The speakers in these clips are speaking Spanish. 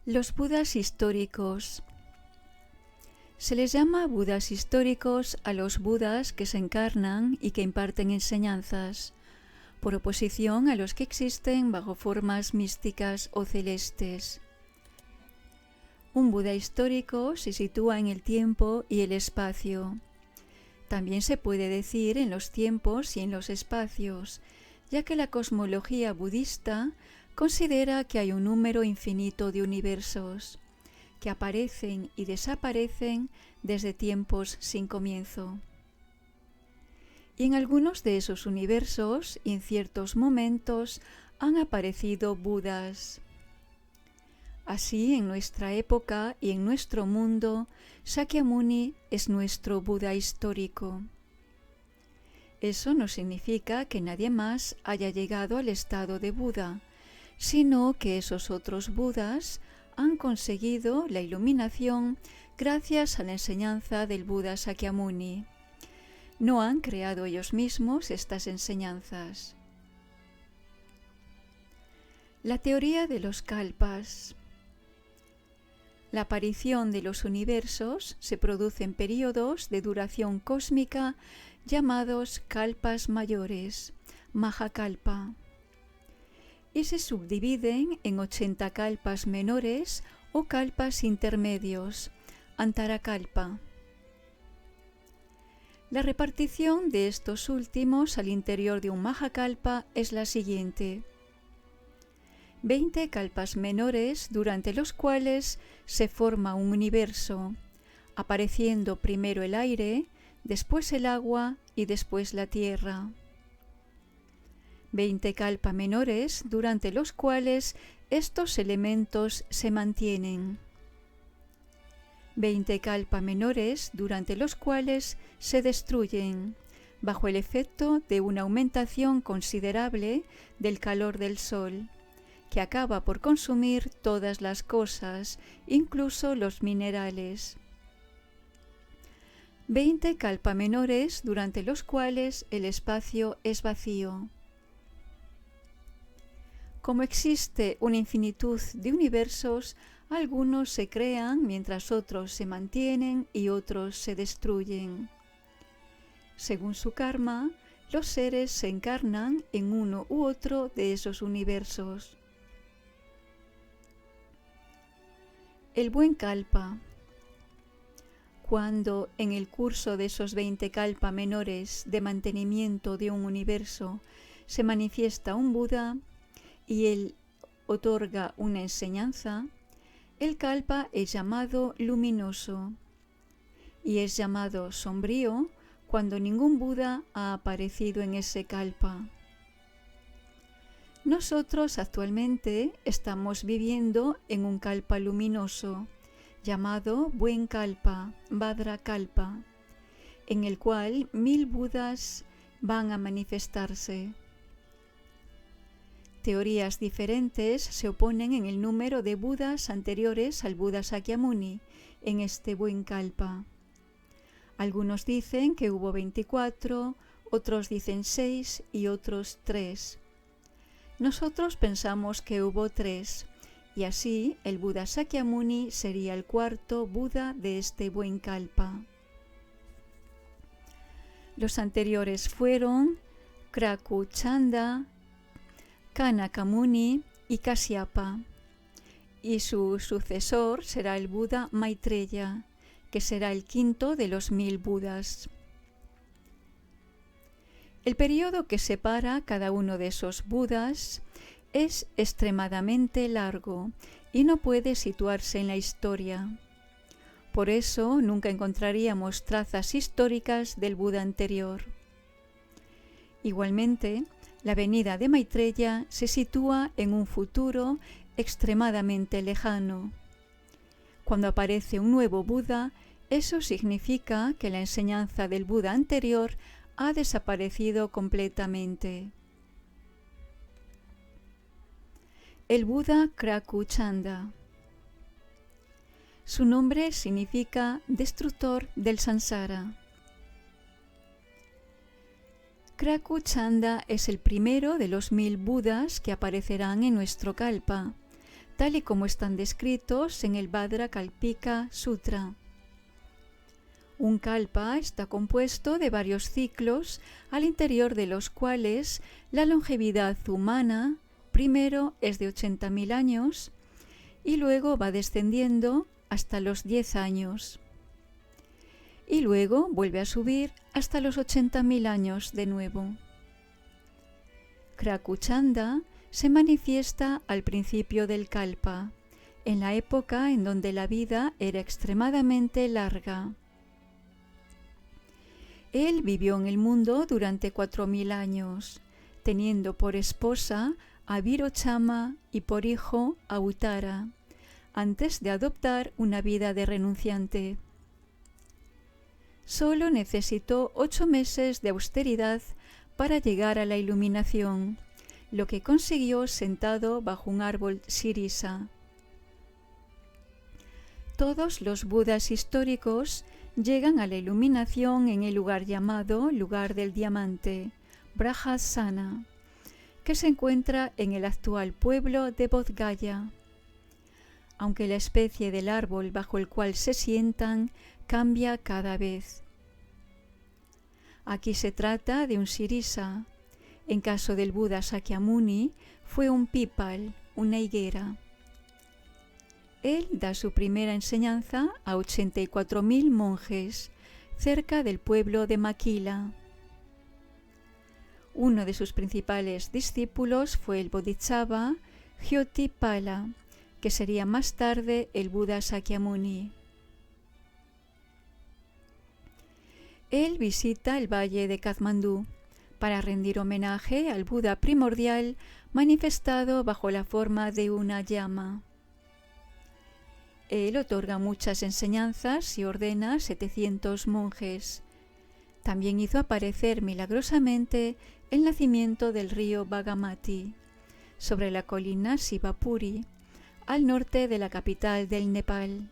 Los Budas históricos. Se les llama Budas históricos a los Budas que se encarnan y que imparten enseñanzas, por oposición a los que existen bajo formas místicas o celestes. Un Buda histórico se sitúa en el tiempo y el espacio. También se puede decir en los tiempos y en los espacios, ya que la cosmología budista considera que hay un número infinito de universos, que aparecen y desaparecen desde tiempos sin comienzo. Y en algunos de esos universos y en ciertos momentos han aparecido Budas. Así, en nuestra época y en nuestro mundo, Sakyamuni es nuestro Buda histórico. Eso no significa que nadie más haya llegado al estado de Buda, sino que esos otros Budas han conseguido la iluminación gracias a la enseñanza del Buda Sakyamuni. No han creado ellos mismos estas enseñanzas. La teoría de los kalpas. La aparición de los universos se produce en períodos de duración cósmica llamados kalpas mayores, Mahakalpa, y se subdividen en 80 kalpas menores o kalpas intermedios, Antarakalpa. La repartición de estos últimos al interior de un Mahakalpa es la siguiente: 20 kalpas menores durante los cuales se forma un universo, apareciendo primero el aire, después el agua y después la tierra. 20 kalpa menores durante los cuales estos elementos se mantienen. 20 kalpa menores durante los cuales se destruyen, bajo el efecto de una aumentación considerable del calor del sol, que acaba por consumir todas las cosas, incluso los minerales. 20 kalpa menores durante los cuales el espacio es vacío. Como existe una infinitud de universos, algunos se crean mientras otros se mantienen y otros se destruyen. Según su karma, los seres se encarnan en uno u otro de esos universos. El buen kalpa. Cuando en el curso de esos 20 kalpa menores de mantenimiento de un universo se manifiesta un Buda y él otorga una enseñanza, el kalpa es llamado luminoso y es llamado sombrío cuando ningún Buda ha aparecido en ese kalpa. Nosotros actualmente estamos viviendo en un kalpa luminoso, llamado Buen Kalpa, Bhadra Kalpa, en el cual 1000 Budas van a manifestarse. Teorías diferentes se oponen en el número de Budas anteriores al Buda Sakyamuni en este Buen Kalpa. Algunos dicen que hubo 24, otros dicen 6 y otros 3. Nosotros pensamos que hubo 3, y así el Buda Sakyamuni sería el cuarto Buda de este Buen Kalpa. Los anteriores fueron Kraku Chanda, Kanaka Muni y Kasyapa, y su sucesor será el Buda Maitreya, que será el quinto de los 1000 Budas. El periodo que separa cada uno de esos Budas es extremadamente largo y no puede situarse en la historia. Por eso nunca encontraríamos trazas históricas del Buda anterior. Igualmente, la venida de Maitreya se sitúa en un futuro extremadamente lejano. Cuando aparece un nuevo Buda, eso significa que la enseñanza del Buda anterior ha desaparecido completamente. El Buda Kraku Chanda. Su nombre significa destructor del samsara. Kraku Chanda es el primero de los 1000 Budas que aparecerán en nuestro kalpa, tal y como están descritos en el Vajrakalpika Sutra. Un kalpa está compuesto de varios ciclos, al interior de los cuales la longevidad humana primero es de 80.000 años y luego va descendiendo hasta los 10 años. Y luego vuelve a subir hasta los 80.000 años de nuevo. Krakuchanda se manifiesta al principio del kalpa, en la época en donde la vida era extremadamente larga. Él vivió en el mundo durante 4.000 años, teniendo por esposa a Virochama y por hijo a Uttara, antes de adoptar una vida de renunciante. Solo necesitó 8 meses de austeridad para llegar a la iluminación, lo que consiguió sentado bajo un árbol sirisa. Todos los budas históricos llegan a la iluminación en el lugar llamado Lugar del Diamante, Brahasana, que se encuentra en el actual pueblo de Bodh Gaya, aunque la especie del árbol bajo el cual se sientan cambia cada vez. Aquí se trata de un sirisa. En caso del Buda Sakyamuni fue un pipal, una higuera. Él da su primera enseñanza a 84.000 monjes, cerca del pueblo de Maquila. Uno de sus principales discípulos fue el Bodhisattva Jyotipala, que sería más tarde el Buda Sakyamuni. Él visita el valle de Kathmandú para rendir homenaje al Buda primordial manifestado bajo la forma de una llama. Él otorga muchas enseñanzas y ordena 700 monjes. También hizo aparecer milagrosamente el nacimiento del río Bagamati sobre la colina Sivapuri, al norte de la capital del Nepal.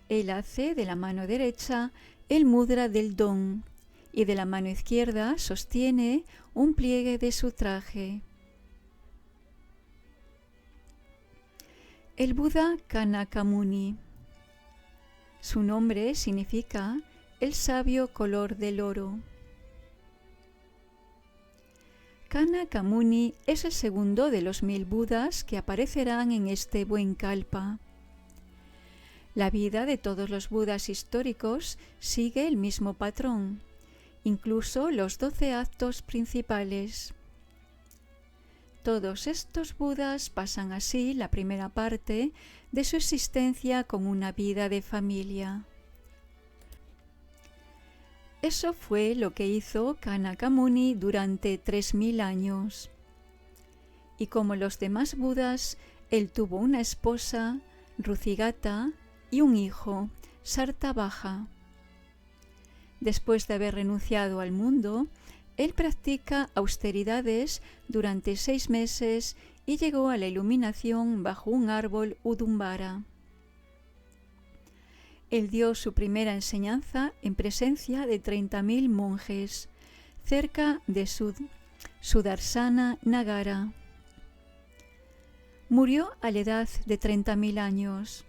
Él hace de la mano derecha el mudra del don y de la mano izquierda sostiene un pliegue de su traje. El Buda Kanakamuni. Su nombre significa el sabio color del oro. Kanakamuni es el segundo de los 1000 Budas que aparecerán en este buen kalpa. La vida de todos los Budas históricos sigue el mismo patrón, incluso los 12 actos principales. Todos estos Budas pasan así la primera parte de su existencia con una vida de familia. Eso fue lo que hizo Kanakamuni durante 3.000 años. Y como los demás Budas, él tuvo una esposa, Rucigata, y un hijo, Sartavaja. Después de haber renunciado al mundo, él practica austeridades durante 6 meses y llegó a la iluminación bajo un árbol Udumbara. Él dio su primera enseñanza en presencia de 30.000 monjes, cerca de Sudarsana Nagara. Murió a la edad de 30.000 años.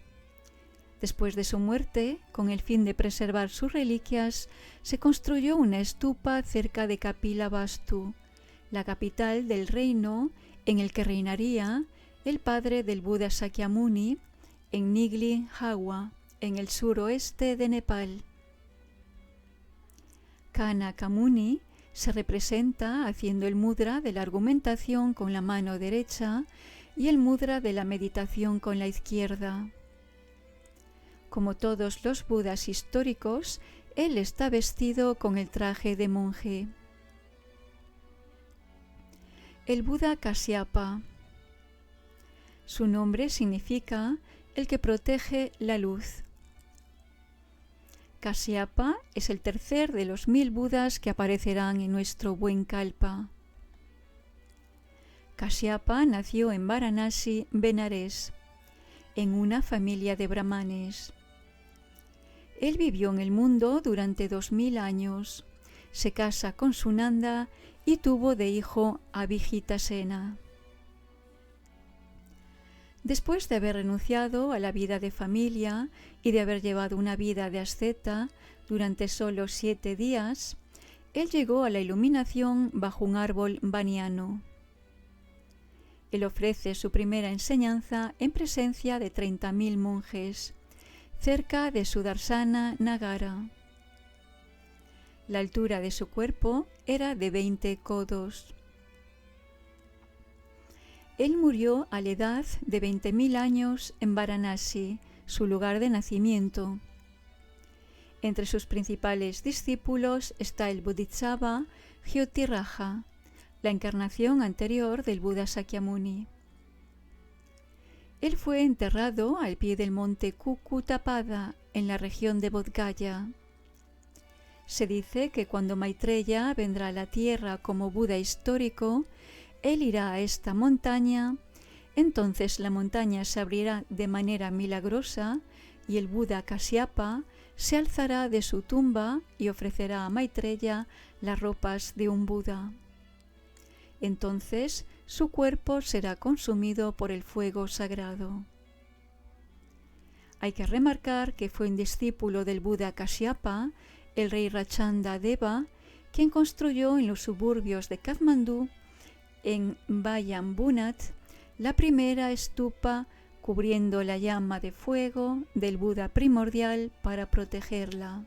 Después de su muerte, con el fin de preservar sus reliquias, se construyó una estupa cerca de Kapilavastu, la capital del reino en el que reinaría el padre del Buda Sakyamuni, en Nigli Hawa, en el suroeste de Nepal. Kanakamuni se representa haciendo el mudra de la argumentación con la mano derecha y el mudra de la meditación con la izquierda. Como todos los Budas históricos, él está vestido con el traje de monje. El Buda Kasyapa. Su nombre significa el que protege la luz. Kasyapa es el tercer de los 1000 Budas que aparecerán en nuestro buen kalpa. Kasyapa nació en Varanasi, Benares, en una familia de brahmanes. Él vivió en el mundo durante 2000 años, se casa con Sunanda y tuvo de hijo a Vijitasena. Después de haber renunciado a la vida de familia y de haber llevado una vida de asceta durante solo 7 días, él llegó a la iluminación bajo un árbol baniano. Él ofrece su primera enseñanza en presencia de 30.000 monjes, cerca de Sudarsana Nagara. La altura de su cuerpo era de 20 codos. Él murió a la edad de 20.000 años en Varanasi, su lugar de nacimiento. Entre sus principales discípulos está el Bodhisattva Jyotiraja, la encarnación anterior del Buda Sakyamuni. Él fue enterrado al pie del monte Kukutapada, en la región de Bodh Gaya. Se dice que cuando Maitreya vendrá a la tierra como Buda histórico, él irá a esta montaña, entonces la montaña se abrirá de manera milagrosa y el Buda Kasyapa se alzará de su tumba y ofrecerá a Maitreya las ropas de un Buda. Entonces su cuerpo será consumido por el fuego sagrado. Hay que remarcar que fue un discípulo del Buda Kasyapa, el rey Rachanda Deva, quien construyó en los suburbios de Katmandú, en Bayambunat, la primera estupa cubriendo la llama de fuego del Buda primordial para protegerla.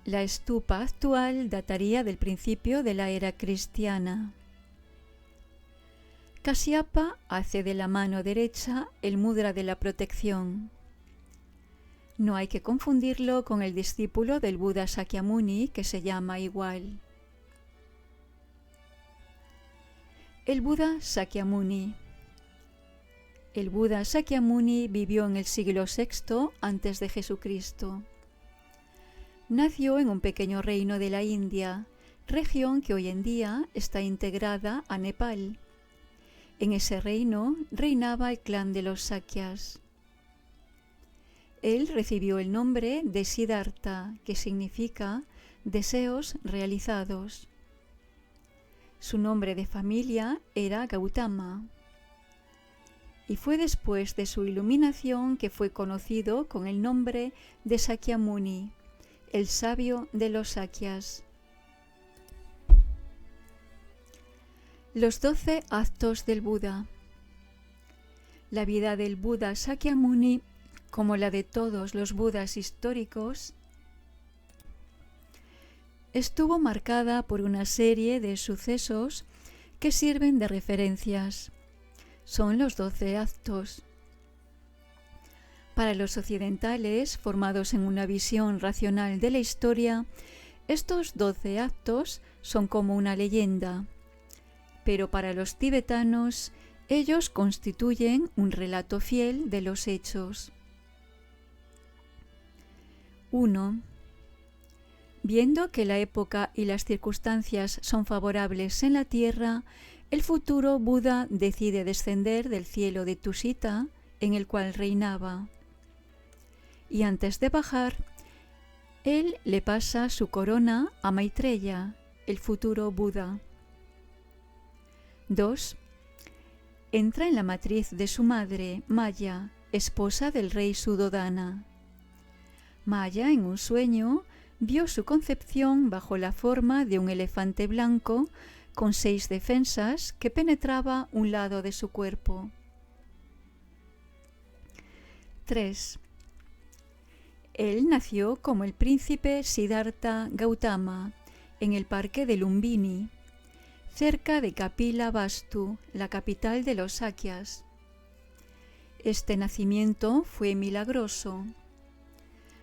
La estupa actual dataría del principio de la era cristiana. Kasyapa hace de la mano derecha el mudra de la protección. No hay que confundirlo con el discípulo del Buda Sakyamuni, que se llama igual. El Buda Sakyamuni. El Buda Sakyamuni vivió en el siglo VI antes de Jesucristo. Nació en un pequeño reino de la India, región que hoy en día está integrada a Nepal. En ese reino reinaba el clan de los Sakyas. Él recibió el nombre de Siddhartha, que significa deseos realizados. Su nombre de familia era Gautama. Y fue después de su iluminación que fue conocido con el nombre de Sakyamuni, el sabio de los Sakyas. Los 12 actos del Buda. La vida del Buda Sakyamuni, como la de todos los Budas históricos, estuvo marcada por una serie de sucesos que sirven de referencias. Son los 12 actos. Para los occidentales, formados en una visión racional de la historia, estos 12 actos son como una leyenda. Pero para los tibetanos, ellos constituyen un relato fiel de los hechos. 1. Viendo que la época y las circunstancias son favorables en la tierra, el futuro Buda decide descender del cielo de Tusita, en el cual reinaba. Y antes de bajar, él le pasa su corona a Maitreya, el futuro Buda. 2. Entra en la matriz de su madre, Maya, esposa del rey Suddhodana. Maya, en un sueño, vio su concepción bajo la forma de un elefante blanco con 6 defensas que penetraba un lado de su cuerpo. 3. Él nació como el príncipe Siddhartha Gautama en el parque de Lumbini, cerca de Kapila Vastu, la capital de los Sakyas. Este nacimiento fue milagroso.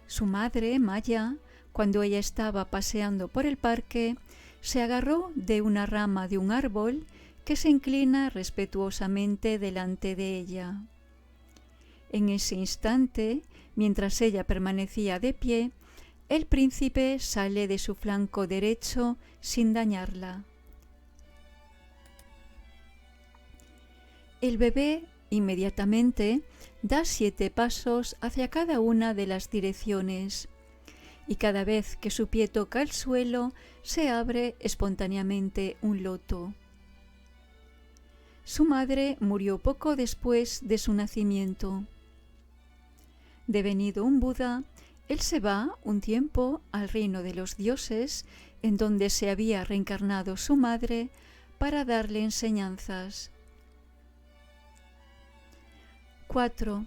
Su madre, Maya, cuando ella estaba paseando por el parque, se agarró de una rama de un árbol que se inclina respetuosamente delante de ella. En ese instante, mientras ella permanecía de pie, el príncipe sale de su flanco derecho sin dañarla. El bebé inmediatamente da 7 pasos hacia cada una de las direcciones, y cada vez que su pie toca el suelo, se abre espontáneamente un loto. Su madre murió poco después de su nacimiento. Devenido un Buda, él se va un tiempo al reino de los dioses, en donde se había reencarnado su madre, para darle enseñanzas. 4.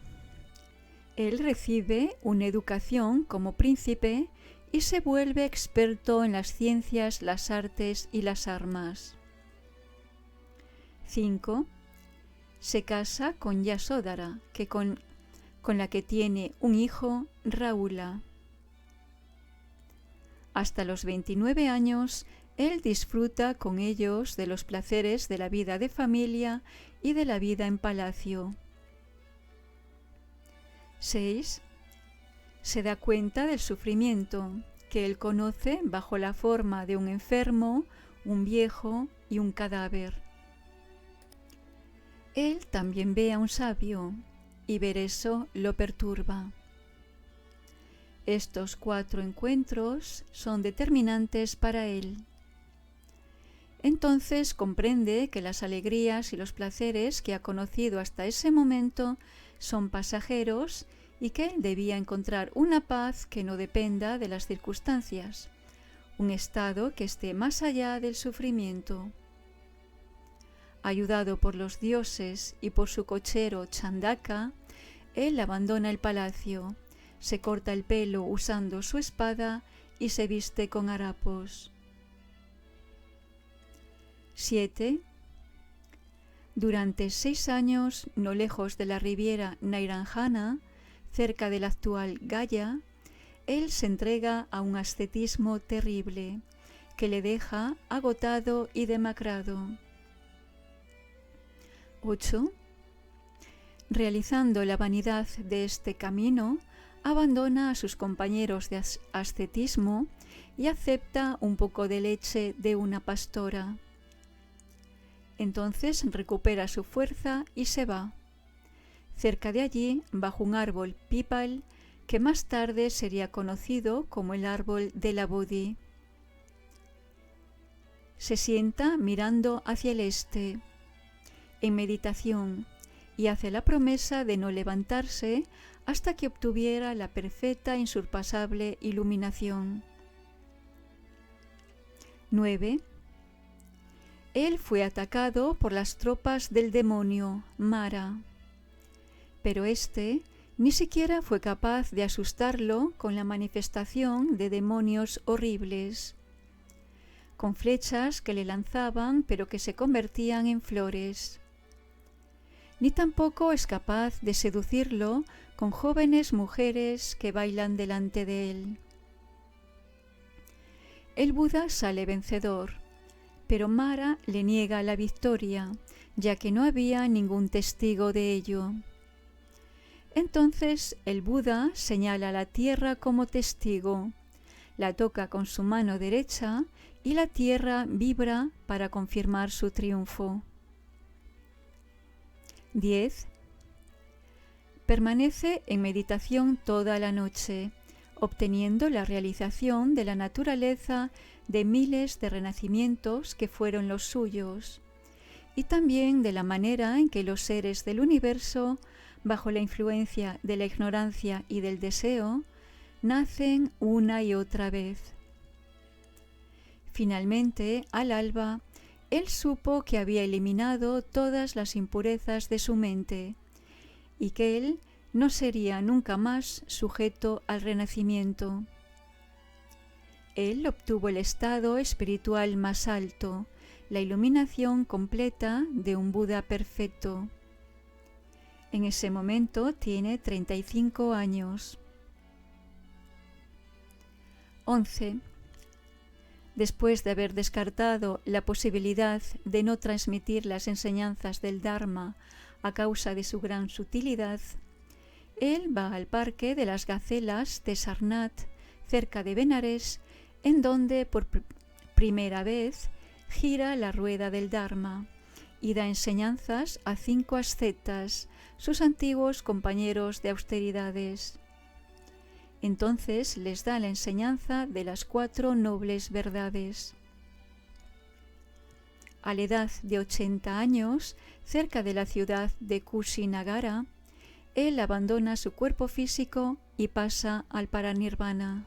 Él recibe una educación como príncipe y se vuelve experto en las ciencias, las artes y las armas. 5. Se casa con Yasodhara, con la que tiene un hijo, Rahula. Hasta los 29 años, él disfruta con ellos de los placeres de la vida de familia y de la vida en palacio. 6. Se da cuenta del sufrimiento que él conoce bajo la forma de un enfermo, un viejo y un cadáver. Él también ve a un sabio, y ver eso lo perturba. Estos 4 encuentros son determinantes para él. Entonces comprende que las alegrías y los placeres que ha conocido hasta ese momento son pasajeros y que él debía encontrar una paz que no dependa de las circunstancias, un estado que esté más allá del sufrimiento. Ayudado por los dioses y por su cochero Chandaka, él abandona el palacio, se corta el pelo usando su espada y se viste con harapos. 7. Durante 6 años, no lejos de la riviera Nairanjana, cerca de la actual Gaya, él se entrega a un ascetismo terrible que le deja agotado y demacrado. 8. Realizando la vanidad de este camino, abandona a sus compañeros de ascetismo y acepta un poco de leche de una pastora. Entonces recupera su fuerza y se va. Cerca de allí, bajo un árbol pipal, que más tarde sería conocido como el árbol de la Bodhi. Se sienta mirando hacia el este, en meditación, y hace la promesa de no levantarse hasta que obtuviera la perfecta e insurpasable iluminación. 9. Él fue atacado por las tropas del demonio, Mara, pero éste ni siquiera fue capaz de asustarlo con la manifestación de demonios horribles, con flechas que le lanzaban pero que se convertían en flores. Ni tampoco es capaz de seducirlo con jóvenes mujeres que bailan delante de él. El Buda sale vencedor, pero Mara le niega la victoria, ya que no había ningún testigo de ello. Entonces el Buda señala la tierra como testigo, la toca con su mano derecha y la tierra vibra para confirmar su triunfo. 10. Permanece en meditación toda la noche, obteniendo la realización de la naturaleza de miles de renacimientos que fueron los suyos, y también de la manera en que los seres del universo, bajo la influencia de la ignorancia y del deseo, nacen una y otra vez. Finalmente, al alba, él supo que había eliminado todas las impurezas de su mente y que él no sería nunca más sujeto al renacimiento. Él obtuvo el estado espiritual más alto, la iluminación completa de un Buda perfecto. En ese momento tiene 35 años. 11. Después de haber descartado la posibilidad de no transmitir las enseñanzas del Dharma a causa de su gran sutilidad, él va al parque de las gacelas de Sarnath, cerca de Benares, en donde por primera vez gira la rueda del Dharma y da enseñanzas a 5 ascetas, sus antiguos compañeros de austeridades. Entonces les da la enseñanza de las 4 nobles verdades. a la edad de 80 años, cerca de la ciudad de Kushinagara, él abandona su cuerpo físico y pasa al paranirvana.